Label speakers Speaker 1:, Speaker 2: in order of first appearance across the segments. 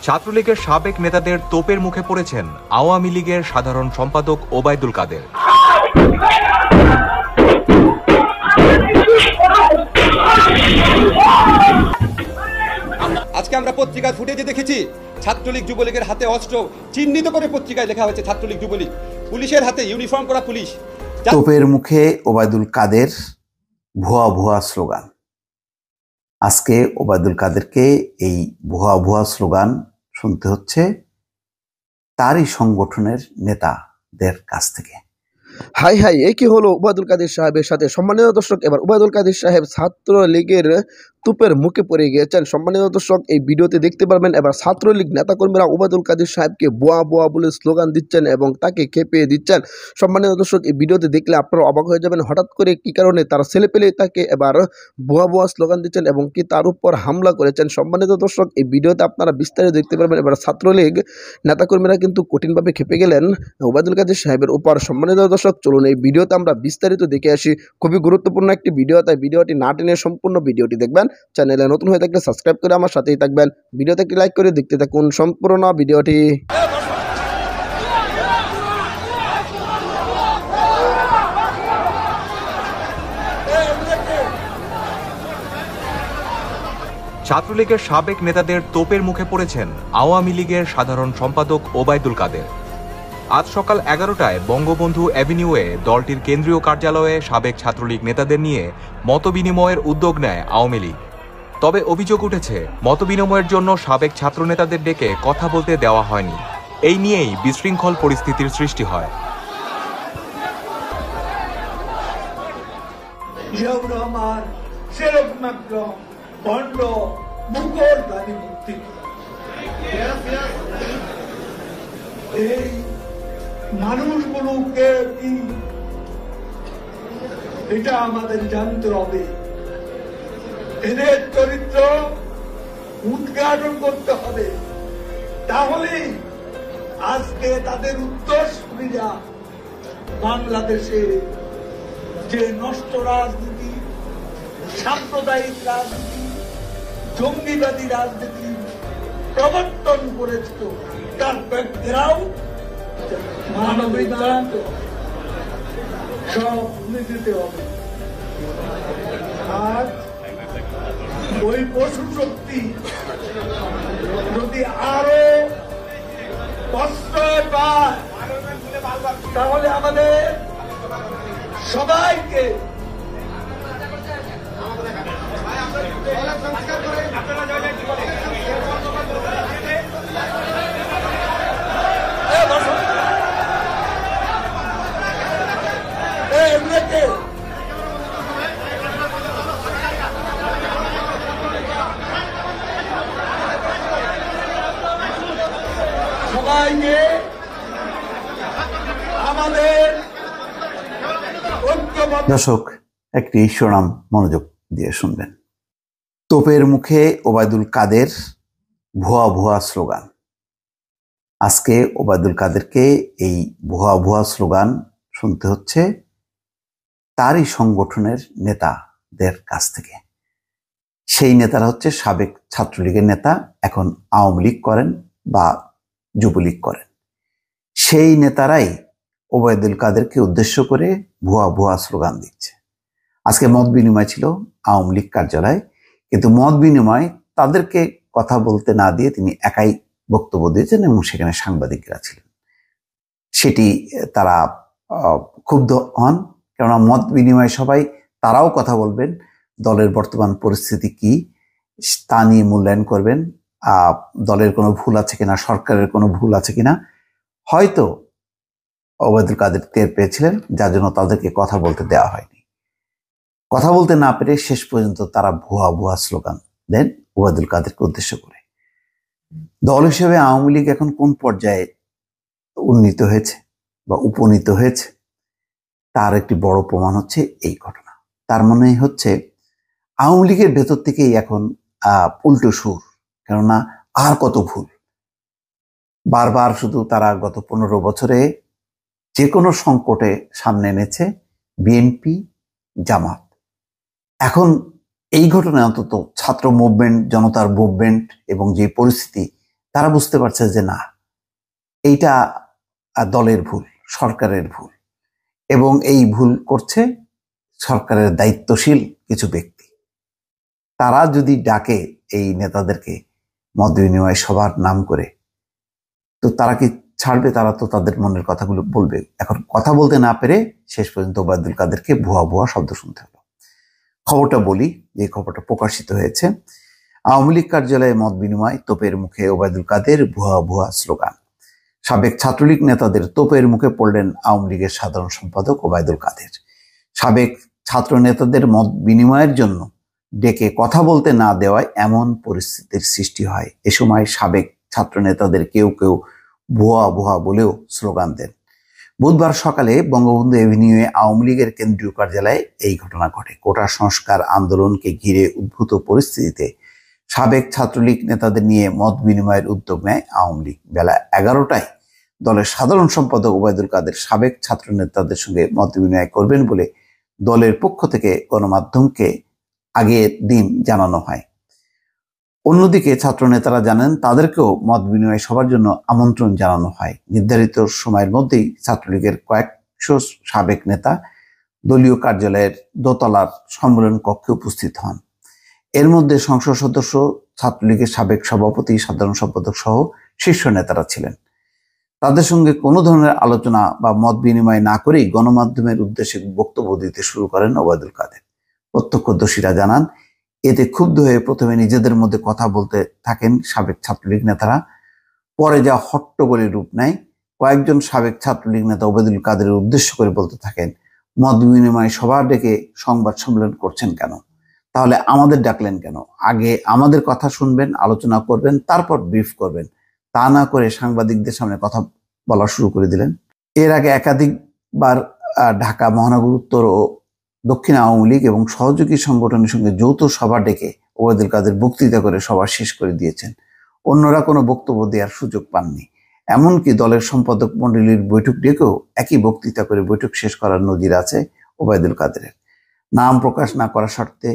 Speaker 1: ছাত্রলীগের সাবেক নেতাদের তোপের মুখে পড়েছেন আওয়ামী লীগের সাধারণ সম্পাদক ওবায়দুল কাদের।
Speaker 2: আজকে আমরা পত্রিকায় ফুটেজে দেখেছি ছাত্রলীগ যুবলীগের হাতে অস্ত্র চিহ্নিত করে পত্রিকায় লেখা হয়েছে ছাত্রলীগ যুবলীগ, পুলিশের হাতে ইউনিফর্ম করা পুলিশ।
Speaker 3: তোপের মুখে ওবায়দুল কাদের, ভুয়া ভুয়া স্লোগান। আজকে ওবায়দুল কাদেরকে এই ভুয়া ভুয়া স্লোগান শুনতে হচ্ছে তারই সংগঠনের নেতাদের কাছ থেকে।
Speaker 4: হাই হাই, এ কি হলো ওবায়দুল কাদের সাহেবের সাথে? সম্মানিত দর্শক, এবার ওবায়দুল কাদের সাহেব ছাত্রলীগের তুপের মুখে পড়ে গিয়েছেন। সম্মানিত দর্শক, এই ভিডিওতে দেখতে পারবেন এবার ছাত্রলীগ নেতাকর্মীরা ওবায়দুল কাদের সাহেবকে বোয়া বোয়া বলে স্লোগান দিচ্ছেন এবং তাকে খেপিয়ে দিচ্ছেন। সম্মানিত দর্শক, এই ভিডিওতে দেখলে আপনারা অবাক হয়ে যাবেন হঠাৎ করে কি কারণে তারা ছেলেপেলে তাকে এবার বোয়া বোয়া স্লোগান দিচ্ছেন এবং কি তার উপর হামলা করেছেন। সম্মানিত দর্শক, এই ভিডিওতে আপনারা বিস্তারিত দেখতে পারবেন। এবার ছাত্রলীগ নেতাকর্মীরা কিন্তু কঠিনভাবে খেপে গেলেন ওবায়দুল কাদের সাহেবের উপর। সম্মানিত দর্শক, চলুন এই ভিডিওতে আমরা বিস্তারিত দেখে আসি। খুবই গুরুত্বপূর্ণ একটি ভিডিও, তাই ভিডিওটি না টেনে সম্পূর্ণ ভিডিওটি দেখবেন। চ্যানেলে নতুন হয়ে থাকলে সাবস্ক্রাইব করে আমার সাথেই থাকবেন। ভিডিওতে একটি লাইক করে দেখতে থাকুন সম্পূর্ণ ভিডিওটি।
Speaker 1: ছাত্রলীগের সাবেক নেতাদের তোপের মুখে পড়েছেন আওয়ামী লীগের সাধারণ সম্পাদক ওবায়দুল কাদের। আজ সকাল 11টায় বঙ্গবন্ধু অ্যাভিনিউয়ে দলটির কেন্দ্রীয় কার্যালয়ে সাবেক ছাত্রলীগ নেতাদের নিয়ে মতবিনিময়ের উদ্যোগ নেয় আওয়ামী লীগ। তবে অভিযোগ উঠেছে মতবিনিময়ের জন্য সাবেক ছাত্র নেতাদের ডেকে কথা বলতে দেওয়া হয়নি। এই নিয়েই বিশৃঙ্খল পরিস্থিতির সৃষ্টি হয়।
Speaker 5: মানুষগুলোকে এটা আমাদের জানতে হবে, এদের চরিত্র উদ্ঘাটন করতে হবে। তাহলে আজকে তাদের উত্তরসূরিরা বাংলাদেশে যে নষ্ট রাজনীতি, সাম্প্রদায়িক রাজনীতি, জঙ্গিবাদী রাজনীতি প্রবর্তন করেছিল তার ব্যাকগ্রাউন্ড মানবিকতার সব ভুলে যেতে হবে। আর ওই পশু শক্তি যদি আরো প্রশ্রয় পায় তাহলে আমাদের সবাইকে
Speaker 3: দর্শক, একটি শিরোনাম মনোযোগ দিয়ে শুনবেন। তোপের মুখে ওবায়দুল কাদের, ভুয়া ভুয়া স্লোগান। আজকে ওবায়দুল কাদেরকে এই ভুয়া ভুয়া স্লোগান শুনতে হচ্ছে তারই সংগঠনের নেতাদের কাছ থেকে। সেই নেতারা হচ্ছে সাবেক ছাত্রলীগের নেতা, এখন আওয়ামী লীগ করেন বা যুবলীগ করেন। সেই নেতারাই ওবায়দুল কাদেরকে উদ্দেশ্য করে ভুয়া ভুয়া স্লোগান দিচ্ছে। আজকে মত বিনিময় ছিল আওয়ামী লীগ কার্যালয়ে, কিন্তু মত বিনিময় তাদেরকে কথা বলতে না দিয়ে তিনি একাই বক্তব্য দিয়েছেন এবং সেখানে সাংবাদিকরা ছিলেন। সেটি তারা ক্ষুব্ধ হন, কেননা মত বিনিময় সবাই তারাও কথা বলবেন, দলের বর্তমান পরিস্থিতি কি তা নিয়ে মূল্যায়ন করবেন, দলের কোনো ভুল আছে কিনা, সরকারের কোনো ভুল আছে কিনা। হয়তো ওবায়দুল কাদের টের পেয়েছিলেন, যার জন্য তাদেরকে কথা বলতে দেওয়া হয়নি। কথা বলতে না পেরে শেষ পর্যন্ত তারা ভুয়া ভুয়া স্লোগান দেন ওবায়দুল কাদেরকে উদ্দেশ্য করে। দল হিসেবে আওয়ামী লীগ এখন কোন পর্যায়ে উন্নীত হয়েছে বা উপনীত হয়েছে তার একটি বড় প্রমাণ হচ্ছে এই ঘটনা। তার মানে হচ্ছে আওয়ামী লীগের ভেতর থেকেই এখন উল্টো সুর, কেননা আর কত ভুল। বারবার শুধু তারা গত 15 বছরে যে কোনো সংকটে সামনে এনেছে বিএনপি, জামাত। এখন এই ঘটনায় অন্তত ছাত্র মুভমেন্ট, জনতার মুভমেন্ট এবং যে পরিস্থিতি, তারা বুঝতে পারছে যে না, এইটা দলের ভুল, সরকারের ভুল, এবং এই ভুল করছে সরকারের দায়িত্বশীল কিছু ব্যক্তি। তারা যদি ডাকে এই নেতাদেরকে মত বিনিময় সভার নাম করে, তো তারা কি ছাড়বে? তারা তো তাদের মনের কথাগুলো বলবে। এখন কথা বলতে না পেরে শেষ পর্যন্ত ওবায়দুল কাদেরকে ভুয়া ভুয়া শব্দ শুনতে হলো। খবরটা বলি, যে খবরটা প্রকাশিত হয়েছে। আওয়ামী লীগ কার্যালয়ে মত বিনিময়, তোপের মুখে ওবায়দুল কাদের, ভুয়া ভুয়া স্লোগান। সাবেক ছাত্রলীগ নেতাদের তোপের মুখে পড়লেন আওয়ামী লীগের সাধারণ সম্পাদক ওবায়দুল কাদের। সাবেক ছাত্র নেতাদের মত বিনিময়ের জন্য ডেকে কথা বলতে না দেওয়ায় এমন পরিস্থিতির সৃষ্টি হয়। এ সময় সাবেক ছাত্র নেতাদের কেউ কেউ ভুয়া ভুয়া বলেও স্লোগান দেন। বুধবার সকালে বঙ্গবন্ধু এভিনিউয়ে আওয়ামী লীগের কেন্দ্রীয় কার্যালয়ে এই ঘটনা ঘটে। কোটা সংস্কার আন্দোলনকে ঘিরে উদ্ভূত পরিস্থিতিতে সাবেক ছাত্রলীগ নেতাদের নিয়ে মত বিনিময়ের উদ্যোগ নেয় আওয়ামী লীগ। বেলা 11টায় দলের সাধারণ সম্পাদক ওবায়দুল কাদের সাবেক ছাত্র নেতাদের সঙ্গে মত বিনিময় করবেন বলে দলের পক্ষ থেকে গণমাধ্যমকে আগের দিন জানানো হয়। অন্যদিকে ছাত্র নেতারা জানেন তাদেরকেও মত বিনিময় সবার জন্য আমন্ত্রণ জানানো হয়। নির্ধারিত সময়ের মধ্যেই ছাত্রলীগের কয়েকশো সাবেক নেতা দলীয় কার্যালয়ের দোতলার সম্মেলন কক্ষে উপস্থিত হন। এর মধ্যে সংসদ সদস্য, ছাত্রলীগের সাবেক সভাপতি, সাধারণ সম্পাদক সহ শীর্ষ নেতারা ছিলেন। তাদের সঙ্গে কোনো ধরনের আলোচনা বা মত বিনিময় না করেই গণমাধ্যমের উদ্দেশ্যে বক্তব্য দিতে শুরু করেন ওবায়দুল কাদের। প্রত্যক্ষদর্শীরা জানান, এতে ক্ষুব্ধ হয়ে প্রথমে নিজেদের মধ্যে কথা বলতে থাকেন সাবেক ছাত্রলীগ নেতারা। পরে যা হট্টগোলের রূপ নেয়। কয়েকজন সাবেক ছাত্রলীগ নেতা ওবায়দুল কাদেরের উদ্দেশ্য করে বলতে থাকেন, মত বিনিময় সভা ডেকে সংবাদ সম্মেলন করছেন কেন? তাহলে আমাদের ডাকলেন কেন? আগে আমাদের কথা শুনবেন, আলোচনা করবেন, তারপর ব্রিফ করবেন। তা না করে সাংবাদিকদের সামনে কথা বলা শুরু করে দিলেন। এর আগে একাধিকবার ঢাকা মহানগর উত্তর ও দক্ষিণ আওয়ামী লীগ এবং সহযোগী সংগঠনের সঙ্গে যৌথ সভা ডেকে ওবায়দুল কাদের বক্তৃতা করে সভা শেষ করে দিয়েছেন। অন্যরা কোনো বক্তব্য দেওয়ার সুযোগ পাননি। এমনকি দলের সম্পাদক মণ্ডলীর বৈঠক ডেকেও একই বক্তৃতা করে বৈঠক শেষ করার নজির আছে ওবায়দুল কাদেরের। নাম প্রকাশ না করার শর্তে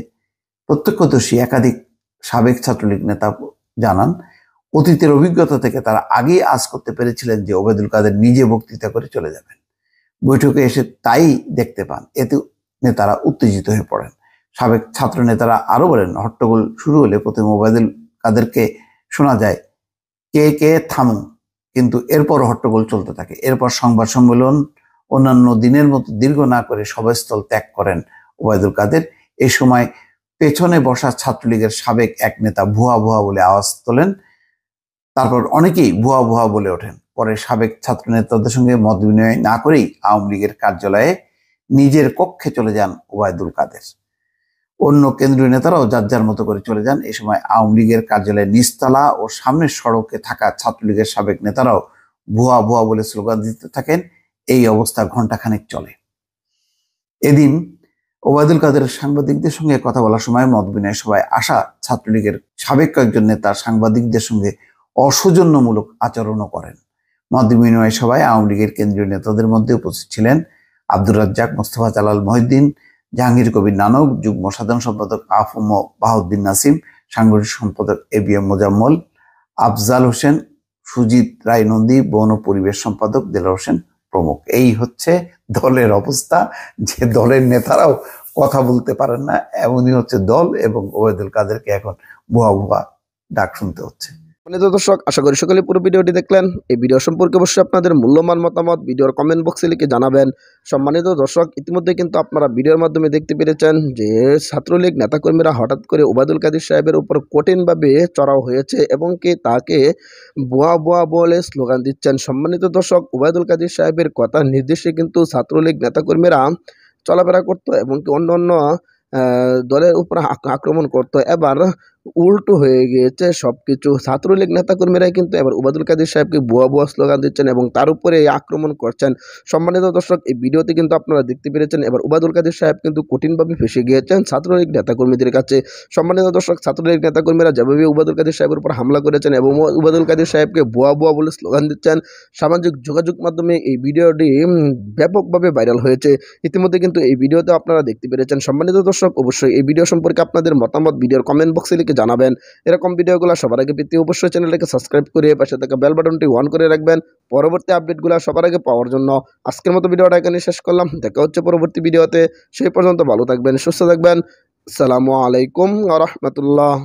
Speaker 3: প্রত্যক্ষদর্শী একাধিক সাবেক ছাত্রলীগ নেতা জানান, অতীতের অভিজ্ঞতা থেকে তারা আগেই আঁচ করতে পেরেছিলেন যে ওবায়দুল কাদের নিজে বক্তৃতা করে চলে যাবেন। বৈঠকে এসে তাই দেখতে পান। এতে নেতারা উত্তেজিত হয়ে পড়েন। সাবেক ছাত্র নেতারা আরো বলেন, হট্টগোল শুরু হলে প্রথমে ওবায়দুল কাদেরকে শোনা যায়, কে কে থামুন, কিন্তু এরপর হট্টগোল চলতে থাকে। এরপর সংবাদ সম্মেলন অন্যান্য দিনের মতো দীর্ঘ না করে সভাস্থল ত্যাগ করেন ওবায়দুল কাদের। এ সময় পেছনে বসা ছাত্রলীগের সাবেক এক নেতা ভুয়া ভুয়া বলে আওয়াজ তোলেন। তারপর অনেকেই ভুয়া ভুয়া বলে ওঠেন। পরে সাবেক ছাত্র নেতাদের সঙ্গে মত বিনিময় না করেই আওয়ামী লীগের কার্যালয়ে নিজের কক্ষে চলে যান ওবায়দুল কাদের। অন্য কেন্দ্রীয় নেতারাও যার যার মতো করে চলে যান। এই সময় আওয়ামী লীগের কার্যালয়ের নিচতলা ও সামনের সড়কে থাকা ছাত্রলীগের সাবেক নেতারাও ভুয়া ভুয়া বলে স্লোগান দিতে থাকেন। এই অবস্থা ঘণ্টাখানেক চলে। এদিন ওবায়দুল কাদের সাংবাদিকদের সঙ্গে কথা বলার সময় মত বিনিময় সভায় আসা ছাত্রলীগের সাবেক কয়েকজন নেতা সাংবাদিকদের সঙ্গে অসৌজন্যমূলক আচরণও করেন। মত বিনিময় সভায় আওয়ামী লীগের কেন্দ্রীয় নেতাদের মধ্যে উপস্থিত ছিলেন আব্দুর রাজ্জাক, মোস্তফা জালাল মহিউদ্দিন, জাহাঙ্গীর কবির নানক, যুগ্ম সাধারণ সম্পাদক আফম বাহাউদ্দিন নাসিম, সাংগঠনিক সম্পাদক এবিএম মোজাম্মল, আফজাল হোসেন, সুজিত রায় নন্দী, বন ও পরিবেশ সম্পাদক দেলোয়ার হোসেন প্রমুখ। এই হচ্ছে দলের অবস্থা, যে দলের নেতারাও কথা বলতে পারেন না। এমনই হচ্ছে দল, এবং ওবায়দুল কাদেরকে এখন ভুয়া ভুয়া ডাক শুনতে হচ্ছে।
Speaker 4: দর্শক, আশা করি সকলে পুরো ভিডিওটি দেখলেন। এই ভিডিও সম্পর্কে অবশ্যই আপনাদের মূল্যবান মতামত ভিডিওর কমেন্ট বক্সে লিখে জানাবেন। সম্মানিত দর্শক, ইতিমধ্যে কিন্তু আপনারা ভিডিওর মাধ্যমে দেখতে পেরেছেন যে ছাত্রলীগ নেতাকর্মীরা হঠাৎ করে ওবায়দুল কাদের সাহেবের উপর কঠিনভাবে চড়াও হয়েছে এবং কি তাকে বুয়া বুয়া বলে স্লোগান দিচ্ছেন। সম্মানিত দর্শক, ওবায়দুল কাদের সাহেবের কথা নির্দেশে কিন্তু ছাত্রলীগ নেতাকর্মীরা চলাফেরা করতো এবং কি অন্য অন্য দলের উপর আক্রমণ করতো। এবার উল্টো হয়ে গিয়েছে সবকিছু। ছাত্রলীগ নেতাকর্মীরাই কিন্তু এবার ওবায়দুল কাদের সাহেবকে ভুয়া ভুয়া স্লোগান দিচ্ছেন এবং তার উপরে আক্রমণ করছেন। সম্মানিত দর্শক, এই ভিডিওতে কিন্তু আপনারা দেখতে পেরেছেন এবার ওবায়দুল কাদের সাহেব কিন্তু কঠিনভাবে ফেসে গিয়েছেন ছাত্রলীগ নেতাকর্মীদের কাছে। সম্মানিত দর্শক, ছাত্রলীগ নেতাকর্মীরা যেভাবে ওবায়দুল কাদের সাহেবের উপর হামলা করেছেন এবং ওবায়দুল কাদের সাহেবকে ভুয়া ভুয়া বলে স্লোগান দিচ্ছেন, সামাজিক যোগাযোগ মাধ্যমে এই ভিডিওটি ব্যাপকভাবে ভাইরাল হয়েছে। ইতিমধ্যে কিন্তু এই ভিডিওতে আপনারা দেখতে পেরেছেন। সম্মানিত দর্শক, অবশ্যই এই ভিডিও সম্পর্কে আপনাদের মতামত ভিডিওর কমেন্ট বক্সে লিখে জানাবেন। এরকম ভিডিওগুলো সবার আগে পেতে অবশ্যই চ্যানেলটাকে সাবস্ক্রাইব করে পাশে থাকা বেল বাটনটি অন করে রাখবেন পরবর্তী আপডেটগুলো সবার আগে পাওয়ার জন্য। আজকের মতো ভিডিওটা এখানে শেষ করলাম, দেখা হচ্ছে পরবর্তী ভিডিওতে। সেই পর্যন্ত ভালো থাকবেন, সুস্থ থাকবেন। আসসালামু আলাইকুম ওয়া রাহমাতুল্লাহ।